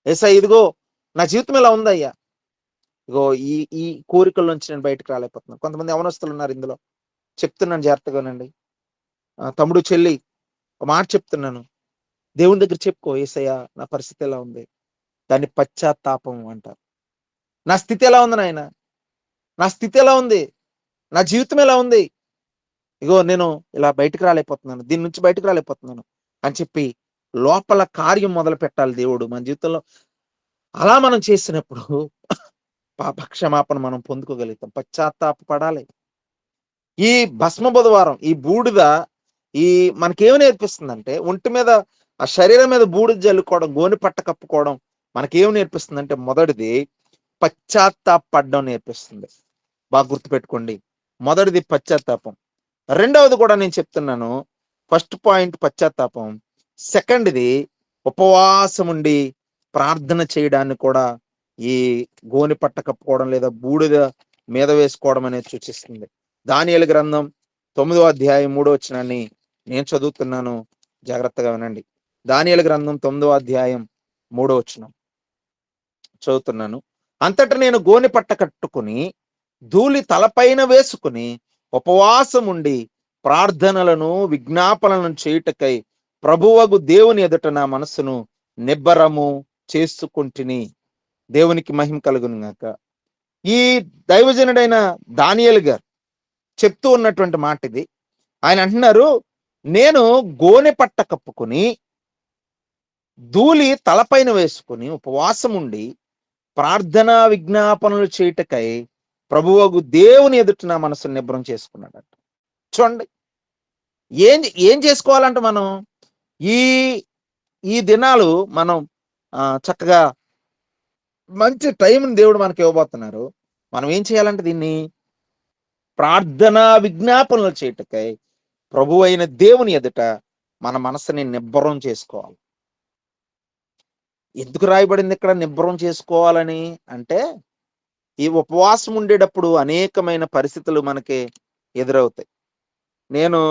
యేసయ్య ఇదిగో నా జీవితం ఎలా ఉందయ్యా, ఇగో ఈ కోరికల నుంచి నేను బయటకు రాలేకపోతున్నాను. కొంతమంది యవనస్తులు ఉన్నారు ఇందులో. చెప్తున్నాను జాగ్రత్తగానండి. తమ్ముడు చెల్లి, ఒక మాట చెప్తున్నాను, దేవుని దగ్గర చెప్పుకో, యేసయ్య నా పరిస్థితి ఎలా ఉంది. దాన్ని పశ్చాత్తాపం అంటారు. నా స్థితి ఎలా ఉంది నాయన, నా స్థితి ఎలా ఉంది, నా జీవితం ఎలా ఉంది, ఇగో నేను ఇలా బయటకు రాలేకపోతున్నాను, దీని నుంచి బయటకు రాలేకపోతున్నాను అని చెప్పి లోపల కార్యం మొదలు పెట్టాలి దేవుడు మన జీవితంలో. అలా మనం చేసినప్పుడు పాపక్షమాపణ మనం పొందుకోగలుగుతాం. పశ్చాత్తాపడాలి. ఈ భస్మ బుధవారం, ఈ బూడిద మనకేమి నేర్పిస్తుందంటే, ఒంటి మీద ఆ శరీరం మీద బూడిద జల్లుకోవడం, గోని పట్ట కప్పుకోవడం మనకేమి నేర్పిస్తుందంటే, మొదటిది పశ్చాత్తాపడడం నేర్పిస్తుంది. బాగా గుర్తుపెట్టుకోండి. మొదటిది పశ్చాత్తాపం. రెండవది కూడా నేను చెప్తున్నాను. ఫస్ట్ పాయింట్ పశ్చాత్తాపం. సెకండ్‌ది ఉపవాసం ఉండి ప్రార్థన చేయడాన్ని కూడా ఈ గోనె పట్ట కప్పుకోవడం లేదా బూడిద మీద వేసుకోవడం అనేది సూచిస్తుంది. దానియేలు గ్రంథం 9వ అధ్యాయం 3వ వచనాన్ని నేను చదువుతున్నాను. జాగ్రత్తగా వినండి. దానియేలు గ్రంథం 9వ అధ్యాయం 3వ వచనం చదువుతున్నాను. అంతట నేను గోనె పట్ట కట్టుకుని ధూళి తలపైన వేసుకుని ఉపవాసం ఉండి ప్రార్థనలను విజ్ఞాపనలను చేయుటకై ప్రభువగు దేవుని ఎదుట నా మనస్సును నిబ్బరము చేసుకుంటుని. దేవునికి మహిమ కలుగును గాక. ఈ దైవజనుడైన దానియేలు గారు చెప్తూ ఉన్నటువంటి మాట ఇది. ఆయన అంటున్నారు, నేను గోనె పట్ట కప్పుకుని ధూళి తలపైన వేసుకుని ఉపవాసం ఉండి ప్రార్థనా విజ్ఞాపనలు చేయుటకై ప్రభువగు దేవుని ఎదుట నా మనసును నిబ్బరం చేసుకున్నాడట. చూడండి, ఏం ఏం చేసుకోవాలంటే మనం ఈ ఈ దినాలు మనం చక్కగా మంచి టైంని దేవుడు మనకి ఇవ్వబోతున్నారు. మనం ఏం చేయాలంటే దీన్ని ప్రార్థనా విజ్ఞాపనలు చేయుటకై ప్రభు అయిన దేవుని ఎదుట మన మనసుని నిబ్బరం చేసుకోవాలి. ఎందుకు రాయబడింది ఇక్కడ నిబ్బరం చేసుకోవాలని అంటే, ఈ ఉపవాసం ఉండేటప్పుడు అనేకమైన పరిస్థితులు మనకి ఎదురవుతాయి. నేను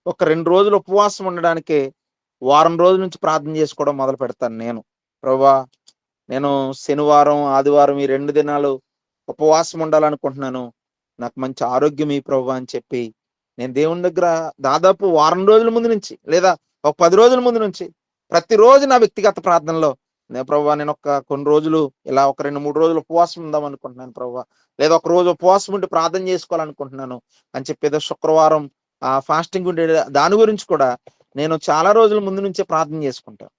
ఒక 2 రోజులు ఉపవాసం ఉండడానికి వారం రోజుల నుంచి ప్రార్థన చేసుకోవడం మొదలు పెడతాను. నేను ప్రభువా, నేను శనివారం ఆదివారం ఈ 2 దినాలు ఉపవాసం ఉండాలనుకుంటున్నాను. నాకు మంచి ఆరోగ్యం ఈ ప్రభువా అని చెప్పి నేను దేవుని దగ్గర దాదాపు వారం రోజుల ముందు నుంచి లేదా ఒక 10 రోజుల ముందు నుంచి ప్రతిరోజు నా వ్యక్తిగత ప్రార్థనలో ప్రభువా, నేను కొన్ని రోజులు ఇలా ఒక 2-3 రోజులు ఉపవాసం ఉందాం అనుకుంటున్నాను ప్రభువా, లేదా ఒక రోజు ఉపవాసం ఉండి ప్రార్థన చేసుకోవాలనుకుంటున్నాను అని చెప్పి ఏదో శుక్రవారం ఫాస్టింగ్ ఉండే దాని గురించి కూడా నేను చాలా రోజుల ముందు నుంచే ప్రార్థన చేసుకుంటాను.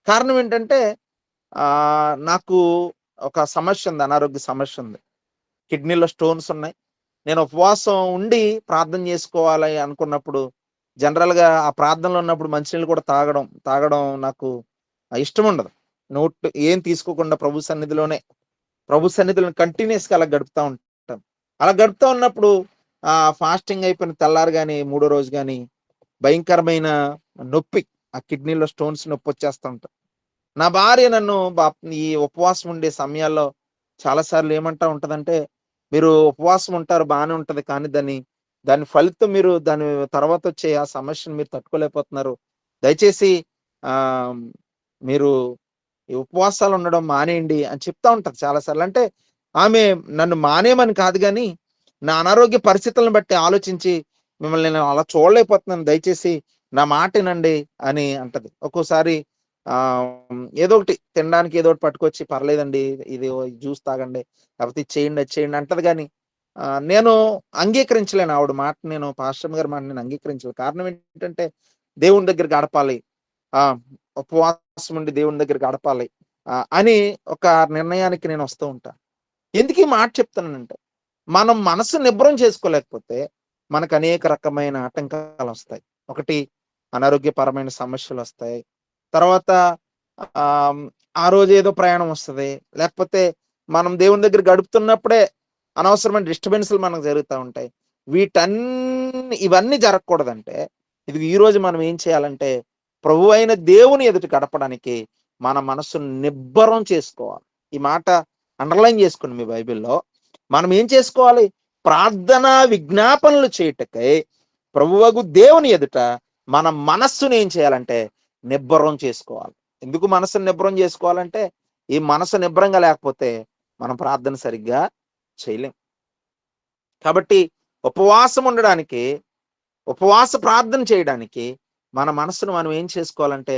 కారణం ఏంటంటే నాకు ఒక సమస్య ఉంది, అనారోగ్య సమస్య ఉంది. కిడ్నీలో స్టోన్స్ ఉన్నాయి. నేను ఉపవాసం ఉండి ప్రార్థన చేసుకోవాలి అనుకున్నప్పుడు జనరల్గా ఆ ప్రార్థనలో ఉన్నప్పుడు మంచినీళ్ళు కూడా తాగడం నాకు ఇష్టం ఉండదు. నోట్ ఏం తీసుకోకుండా ప్రభు సన్నిధిలో కంటిన్యూస్గా అలా గడుపుతూ ఉంటాను. అలా గడుపుతూ ఉన్నప్పుడు ఫాస్టింగ్ అయిపోయిన తెల్లారు కానీ 3వ రోజు కానీ భయంకరమైన నొప్పి, ఆ కిడ్నీలో స్టోన్స్ నొప్పి వచ్చేస్తూ ఉంటాను. నా భార్య నన్ను ఈ ఉపవాసం ఉండే సమయాల్లో చాలాసార్లు ఏమంటా ఉంటదంటే, మీరు ఉపవాసం ఉంటారు బాగానే ఉంటది, కానీ దాని ఫలితం మీరు దాని తర్వాత వచ్చే ఆ సమస్యను మీరు తట్టుకోలేకపోతున్నారు. దయచేసి మీరు ఈ ఉపవాసాలు ఉండడం మానేయండి అని చెప్తా ఉంటారు చాలాసార్లు. అంటే ఆమె నన్ను మానేయమని కాదు, కానీ నా అనారోగ్య పరిస్థితులను బట్టి ఆలోచించి మిమ్మల్ని నేను అలా చూడలేకపోతున్నాను, దయచేసి నా మాట వినండి అని అంటది. ఒక్కోసారి ఏదో ఒకటి తినడానికి ఏదో ఒకటి పట్టుకొచ్చి, పర్లేదండి ఇది జ్యూస్ తాగండి, లేకపోతే ఇది చేయండి అది చేయండి అంటది. కానీ నేను అంగీకరించలేను ఆవిడ మాట. నేను పాస్టర్ గారి మాట నేను అంగీకరించలేను. కారణం ఏంటంటే దేవుని దగ్గర గడపాలి, ఉపవాసం ఉండి దేవుని దగ్గర గడపాలి అని ఒక నిర్ణయానికి నేను వస్తూ ఉంటాను. ఎందుకు ఈ మాట చెప్తానంటే, మనం మనసు నిబ్బరం చేసుకోలేకపోతే మనకు అనేక రకమైన ఆటంకాలు వస్తాయి. ఒకటి, అనారోగ్యపరమైన సమస్యలు వస్తాయి. తర్వాత ఆ రోజు ఏదో ప్రయాణం వస్తుంది, లేకపోతే మనం దేవుని దగ్గర గడుపుతున్నప్పుడే అనవసరమైన డిస్టర్బెన్స్లు మనకు జరుగుతూ ఉంటాయి. ఇవన్నీ జరగకూడదంటే ఇది ఈ రోజు మనం ఏం చేయాలంటే, ప్రభు అయిన దేవుని ఎదుట గడపడానికి మన మనసును నిబ్బరం చేసుకోవాలి. ఈ మాట అండర్లైన్ చేసుకోండి మీ బైబిల్లో. మనం ఏం చేసుకోవాలి? ప్రార్థనా విజ్ఞాపనలు చేయుటకై ప్రభువగు దేవుని ఎదుట మన మనస్సును ఏం చేయాలంటే నిబ్బరం చేసుకోవాలి. ఎందుకు మనసును నిబ్బరం చేసుకోవాలంటే, ఈ మనసు నిబ్బరంగా లేకపోతే మనం ప్రార్థన సరిగ్గా చేయలేం. కాబట్టి ఉపవాసం ఉండడానికి, ఉపవాస ప్రార్థన చేయడానికి మన మనసును మనం ఏం చేసుకోవాలంటే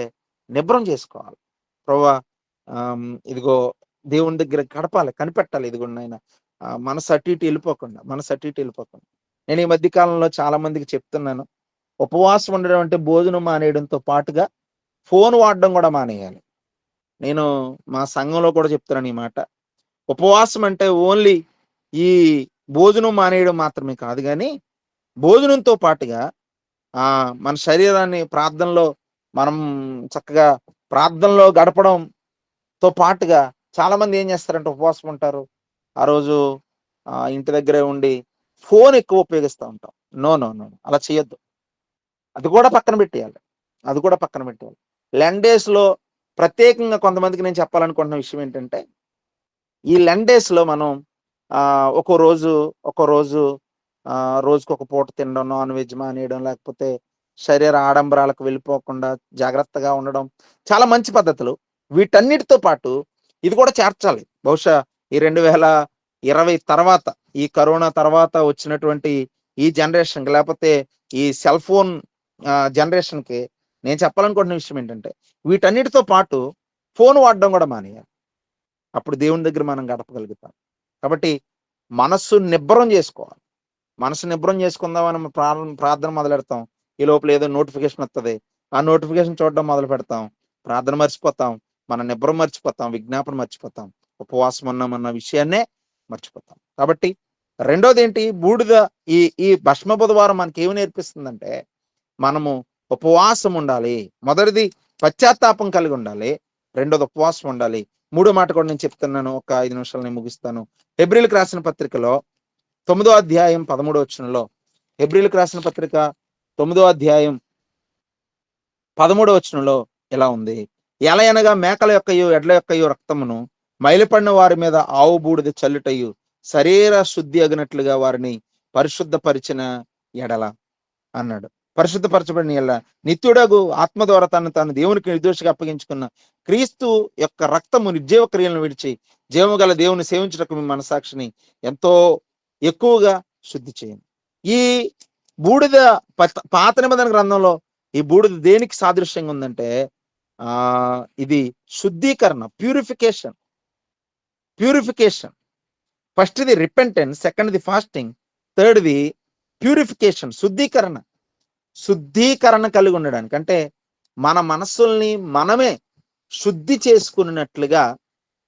నిబ్బరం చేసుకోవాలి. ప్రభువా, ఇదిగో దేవుని దగ్గర గడపాలి, కనిపెట్టాలి. ఇదిగో నాయన మనసు అటు ఇటు వెళ్ళిపోకుండా. నేను ఈ మధ్య కాలంలో చాలా మందికి చెప్తున్నాను, ఉపవాసం ఉండడం అంటే భోజనం మానేయడంతో పాటుగా ఫోన్ వాడడం కూడా మానేయాలి. నేను మా సంఘంలో కూడా చెప్తున్నాను ఈ మాట. ఉపవాసం అంటే ఓన్లీ ఈ భోజనం మానేయడం మాత్రమే కాదు, కానీ భోజనంతో పాటుగా మన శరీరాన్ని ప్రార్థనలో మనం చక్కగా ప్రార్థనలో గడపడంతో పాటుగా, చాలా మంది ఏం చేస్తారంటే ఉపవాసం ఉంటారు, ఆ రోజు ఇంటి దగ్గరే ఉండి ఫోన్ ఎక్కువ ఉపయోగిస్తూ ఉంటాం. నో నో నో అలా చేయొద్దు. అది కూడా పక్కన పెట్టేయాలి. అది కూడా పక్కన పెట్టేయాలి. 11 డేస్‌లో ప్రత్యేకంగా కొంతమందికి నేను చెప్పాలనుకుంటున్న విషయం ఏంటంటే, ఈ 11 డేస్‌లో మనం ఒక్కో రోజు రోజుకొక పూట తినడం, నాన్ వెజ్ మానేయడం, లేకపోతే శరీర ఆడంబరాలకు వెళ్ళిపోకుండా జాగ్రత్తగా ఉండడం. చాలా మంచి పద్ధతులు. వీటన్నిటితో పాటు ఇది కూడా చేర్చాలి. బహుశా ఈ 2020 తర్వాత, ఈ కరోనా తర్వాత వచ్చినటువంటి ఈ జనరేషన్‌కి లేపోతే ఈ సెల్ ఫోన్ జనరేషన్‌కి నేను చెప్పాలనుకుంటున్న విషయం ఏంటంటే, వీటన్నిటితో పాటు ఫోన్ వాడడం కూడా మానేయాలి. అప్పుడు దేవుని దగ్గర మనం గడపగలుగుతాం. కాబట్టి మనస్సు నిబ్బరం జేసుకోవాలి. మనసు నిబ్బరం చేసుకుందామని ప్రార్థన మొదలెడతాం. ఈ లోపల ఏదో నోటిఫికేషన్ వత్తది. ఆ నోటిఫికేషన్ చూడడం మొదలుపెడతాం. ప్రార్థన మర్చిపోతాం. మన నిబ్బరం మర్చిపోతాం. విజ్ఞాపన మర్చిపోతాం. ఉపవాసం ఉన్నామన్న విషయాన్నే మర్చిపోతాం. కాబట్టి రెండోదేంటి బూడిద ఈ ఈ భస్మ బుధవారం మనకేమి నేర్పిస్తుందంటే, మనము ఉపవాసం ఉండాలి. మొదటిది పశ్చాత్తాపం కలిగి ఉండాలి. రెండోది ఉపవాసం ఉండాలి. మూడో మాట కూడా నేను చెప్తున్నాను. ఒక 5 నిమిషాలు నేను ముగిస్తాను. హెబ్రీయులకు రాసిన పత్రికలో 9వ అధ్యాయం 13వ వచనంలో, హెబ్రీయులకు రాసిన పత్రిక 9వ అధ్యాయం 13వ వచనంలో ఇలా ఉంది. ఎలయనగా మేకల యొక్కయు ఎడ్ల యొక్కయు రక్తమును మైలుపడిన వారి మీద ఆవు బూడిద చల్లుటయు శరీర శుద్ధి అగినట్లుగా వారిని పరిశుద్ధపరిచిన ఎడల అన్నాడు. పరిశుద్ధపరచబడిన ఎడల నిత్యుడగు ఆత్మ ద్వారా తాను దేవునికి నిర్దోషిగా అప్పగించుకున్న క్రీస్తు యొక్క రక్తము నిర్జీవ క్రియలను విడిచి జీవము గల దేవుని సేవించుటకు మీ మనసాక్షిని ఎంతో ఎక్కువగా శుద్ధి చేయండి. ఈ బూడిద పాత నిబంధన గ్రంథంలో ఈ బూడిద దేనికి సాదృశ్యంగా ఉందంటే, ఇది శుద్ధీకరణ, ప్యూరిఫికేషన్. ఫస్ట్‌ది రిపెంటెన్స్, సెకండ్‌ది ఫాస్టింగ్, థర్డ్‌ది ప్యూరిఫికేషన్, శుద్ధీకరణ కలిగి ఉండడానికి. అంటే మన మనస్సుల్ని మనమే శుద్ధి చేసుకున్నట్లుగా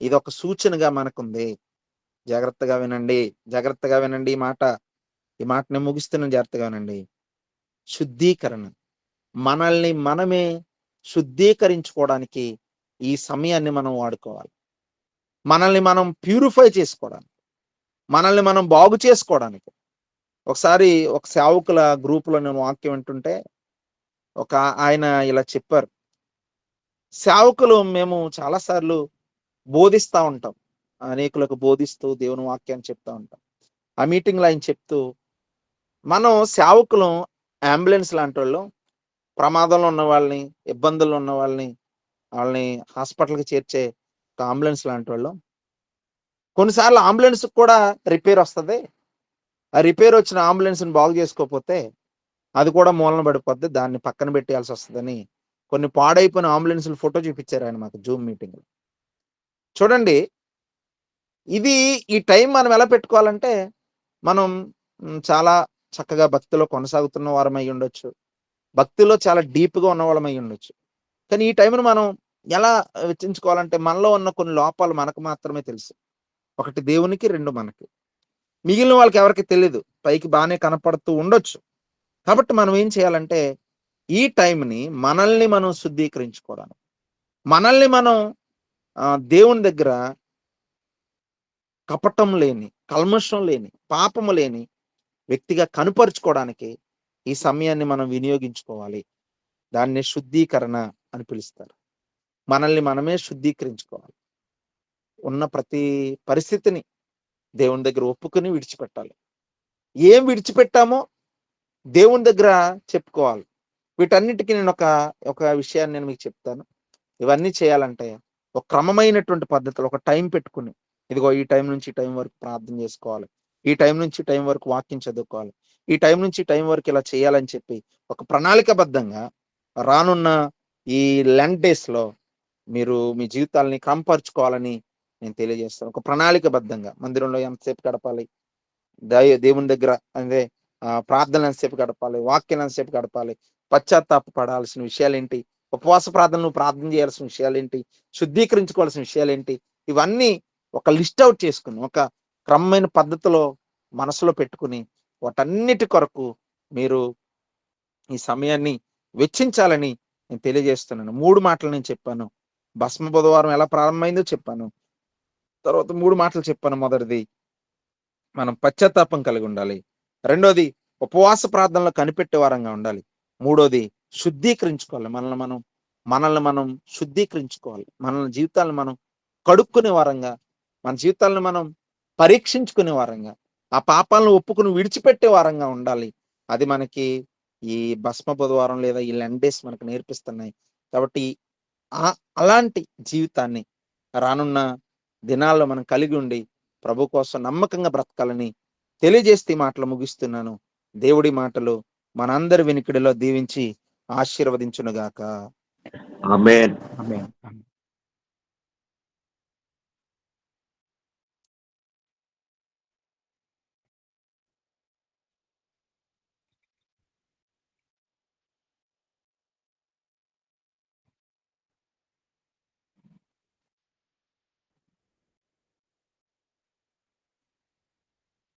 ఇదొక సూచనగా మనకుంది. జాగ్రత్తగా వినండి. ఈ మాట నేను ముగిస్తున్నాను, జాగ్రత్తగా వినండి. శుద్ధీకరణ. మనల్ని మనమే శుద్ధీకరించుకోవడానికి ఈ సమయాన్ని మనం వాడుకోవాలి. మనల్ని మనం ప్యూరిఫై చేసుకోవడానికి, మనల్ని మనం బాగు చేసుకోవడానికి. ఒకసారి ఒక సేవకుల గ్రూప్‌లో నేను వాక్యం వింటుంటే ఒక ఆయన ఇలా చెప్పారు. సేవకులు మేము చాలా సార్లు బోధిస్తా ఉంటాం. అనేకులకు బోధిస్తూ దేవుని వాక్యాన్ని చెప్తా ఉంటాం. ఆ మీటింగ్‌లో ఆయన చెప్తూ, మనం సేవకులం అంబులెన్స్ లాంటోళ్ళం. ప్రమాదంలో ఉన్న వాళ్ళని, ఇబ్బందుల్లో ఉన్న వాళ్ళని హాస్పిటల్‌కి చేర్చే ఒక అంబులెన్స్ లాంటోళ్ళం. కొన్నిసార్లు అంబులెన్స్‌కి కూడా రిపేర్ వస్తది. ఆ రిపేర్ వచ్చిన అంబులెన్స్‌ని బాగు చేసుకోకపోతే అది కూడా మూలన పడిపోద్ది. దాన్ని పక్కన పెట్టేయాల్సి వస్తదని కొన్ని పాడైపోయిన అంబులెన్స్‌ల ఫోటో చూపించారు ఆయన మాకు జూమ్ మీటింగ్‌లో. చూడండి, ఈ టైం మనం ఎలా పెట్టుకోవాలంటే, మనం చాలా చక్కగా భక్తిలో కొనసాగుతున్న వారమై ఉండొచ్చు. భక్తిలో చాలా డీప్‌గా ఉన్నవాళ్ళమై ఉండొచ్చు. కానీ ఈ టైంను మనం ఎలా వెచ్చించుకోవాలంటే, మనలో ఉన్న కొన్ని లోపాలు మనకు మాత్రమే తెలుసు. ఒకటి దేవునికి, 2 మనకి. మిగిలిన వాళ్ళకి ఎవరికీ తెలీదు. పైకి బానే కనపడుతూ ఉండొచ్చు. కాబట్టి మనం ఏం చేయాలంటే, ఈ టైంని మనల్ని మనం శుద్ధీకరించుకోవడానికి, మనల్ని మనం దేవుని దగ్గర కపటం లేని, కల్మషం లేని, పాపము లేని వ్యక్తిగా కనుపరుచుకోవడానికి ఈ సమయాన్ని మనం వినియోగించుకోవాలి. దాన్ని శుద్ధీకరణ అని పిలుస్తారు. మనల్ని మనమే శుద్ధీకరించుకోవాలి. ఉన్న ప్రతి పరిస్థితిని దేవుని దగ్గర ఒప్పుకొని విడిచిపెట్టాలి. ఏం విడిచిపెట్టామో దేవుని దగ్గర చెప్పుకోవాలి. వీటన్నిటికి నేను ఒక విషయాన్ని నేను మీకు చెప్తాను. ఇవన్నీ చేయాలంటే ఒక క్రమమైనటువంటి పద్ధతిలో ఒక టైం పెట్టుకుని, ఇదిగో ఈ టైం నుంచి ఈ టైం వరకు ప్రార్థన చేసుకోవాలి. ఈ టైం నుంచి ఈ టైం వరకు వాక్యం చదువుకోవాలి. ఈ టైం నుంచి ఈ టైం వరకు ఇలా చేయాలని చెప్పి ఒక ప్రణాళికాబద్ధంగా రానున్న ఈ లెంట్ డేస్‌లో మీరు మీ జీవితాల్ని క్రమపరుచుకోవాలని నేను తెలియజేస్తాను. ఒక ప్రణాళికాబద్ధంగా మందిరంలో ఎంతసేపు గడపాలి, దేవుని దగ్గర అదే ప్రార్థనలు ఎంతసేపు గడపాలి, వాక్యాలు ఎంతసేపు గడపాలి, పశ్చాత్తాప పడాల్సిన విషయాలేంటి, ఉపవాస ప్రార్థనలు ప్రార్థన చేయాల్సిన విషయాలేంటి, శుద్ధీకరించుకోవాల్సిన విషయాలేంటి, ఇవన్నీ ఒక లిస్ట్ అవుట్ చేసుకుని, ఒక క్రమమైన పద్ధతిలో మనసులో పెట్టుకుని, వాటన్నిటి కొరకు మీరు ఈ సమయాన్ని వెచ్చించాలని నేను తెలియజేస్తున్నాను. 3 మాటలు నేను చెప్పాను. భస్మ బుధవారం ఎలా ప్రారంభమైందో చెప్పాను. తర్వాత 3 మాటలు చెప్పాను. మొదటిది మనం పశ్చాత్తాపం కలిగి ఉండాలి. రెండోది ఉపవాస ప్రార్థనలో కనిపెట్టే వారంగా ఉండాలి. మూడోది శుద్ధీకరించుకోవాలి. మనల్ని మనం శుద్ధీకరించుకోవాలి. జీవితాలను మనం కడుక్కునే వారంగా, మన జీవితాలను మనం పరీక్షించుకునే వారంగా, ఆ పాపాలను ఒప్పుకొని విడిచిపెట్టే వారంగా ఉండాలి. అది మనకి ఈ భస్మ బుధవారం లేదా ఈ లెంట్ డేస్ మనకు నేర్పిస్తున్నాయి. కాబట్టి అలాంటి జీవితాన్ని రానున్న దినాల్లో మనం కలిగి ఉండి ప్రభు కోసం నమ్మకంగా బ్రతకాలని తెలియజేస్తే ఈ మాటలు ముగిస్తున్నాను. దేవుడి మాటలు మనందరి వినికిడిలో దీవించి ఆశీర్వదించునుగాక. ఆమేన్. ఆమేన్.